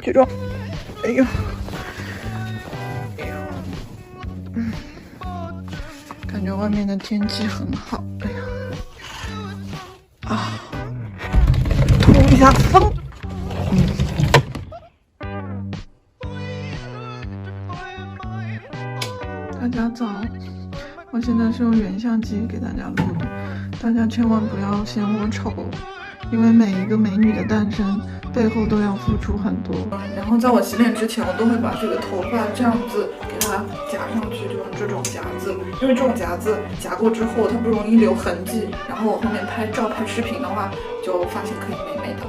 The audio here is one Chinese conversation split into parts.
举重，哎呦，感觉外面的天气很好，哎呀，啊，通一下风，大家早，我现在是用原相机给大家录的，大家千万不要嫌我丑，因为每一个美女的诞生背后都要付出很多。然后在我洗脸之前，我都会把这个头发这样子给它夹上去，就用这种夹子，因为这种夹子夹过之后它不容易留痕迹，然后我后面拍照拍视频的话，就发型可以美美的。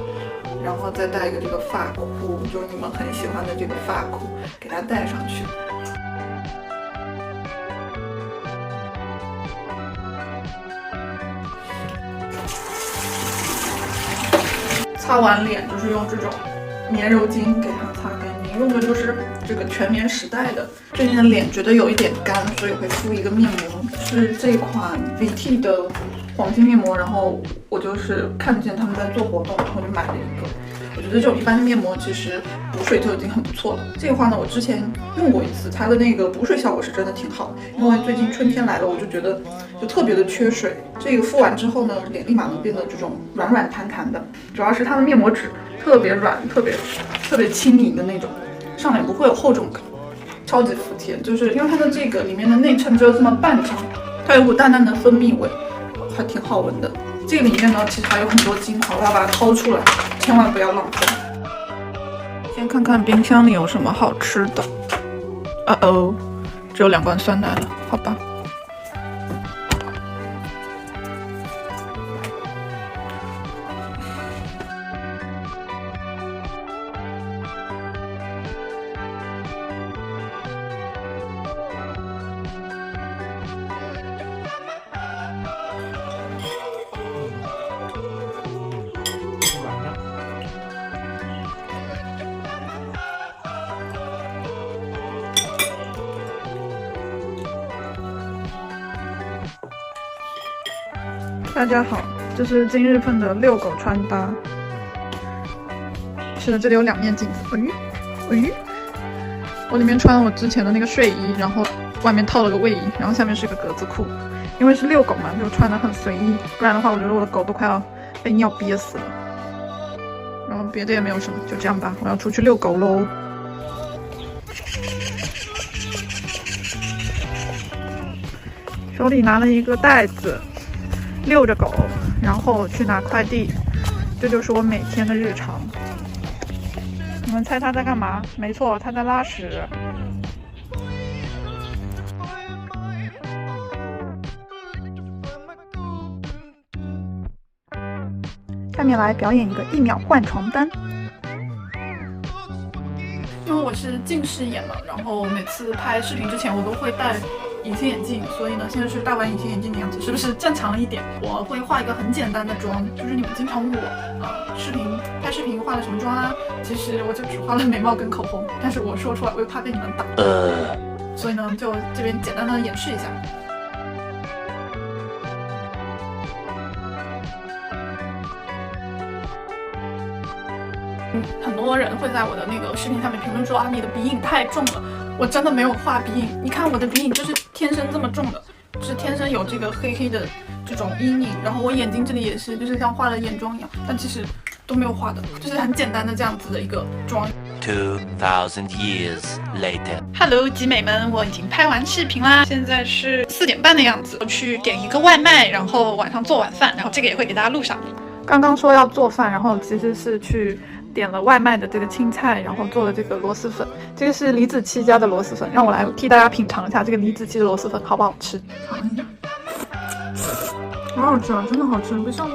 然后再戴一个这个发箍，就是你们很喜欢的这个发箍，给它戴上去。擦完脸就是用这种棉柔巾给它擦干净，用的就是这个全棉时代的。最近的脸觉得有一点干，所以会敷一个面膜，是这款 VT 的黄金面膜。然后我就是看见他们在做活动，然后就买了一个。我觉得这种一般的面膜其实补水就已经很不错了。这个话呢，我之前用过一次，它的那个补水效果是真的挺好的。因为最近春天来了，我就觉得就特别的缺水。这个敷完之后呢，脸立马能变得这种软软弹弹的。主要是它的面膜纸特别软，特别轻盈的那种，上脸不会有厚重感，超级服帖。就是因为它的这个里面的内衬只有这么半张，它有股淡淡的蜂蜜味，还挺好闻的。这个里面呢，其实还有很多精华，我要把它掏出来，千万不要浪费。先看看冰箱里有什么好吃的。只有2罐酸奶了，好吧。大家好，这是今日份的遛狗穿搭。是的，这里有2面镜子。我里面穿了我之前的那个睡衣，然后外面套了个卫衣，然后下面是个格子裤。因为是遛狗嘛，就穿得很随意，不然的话，我觉得我的狗都快要被尿憋死了。然后别的也没有什么，就这样吧，我要出去遛狗喽。手里拿了一个袋子。遛着狗，然后去拿快递，这就是我每天的日常。你们猜他在干嘛？没错，他在拉屎。下面来表演一个1秒换床单。因为我是近视眼嘛，然后每次拍视频之前我都会戴隐形眼镜，所以呢，现在是戴完隐形眼镜的样子，是不是正常了一点？我会化一个很简单的妆，就是你们经常问我，拍视频化了什么妆啊？其实我就只画了眉毛跟口红，但是我说出来我又怕被你们打，所以呢，就这边简单的演示一下。很多人会在我的那个视频下面评论说啊，你的鼻影太重了。我真的没有画鼻影，你看我的鼻影就是天生这么重的，就是天生有这个黑黑的这种阴影，然后我眼睛这里也是，就是像画了眼妆一样，但其实都没有画的，就是很简单的这样子的一个妆。2000 years later。Hello， 集美们，我已经拍完视频啦，现在是4点半的样子，我去点一个外卖，然后晚上做晚饭，然后这个也会给大家录上。刚刚说要做饭，然后其实是去点了外卖的这个青菜，然后做了这个螺蛳粉，这个是李子柒家的螺蛳粉，让我来替大家品尝一下这个李子柒的螺蛳粉好不好吃。尝一下，好好吃啊，真的好吃，不像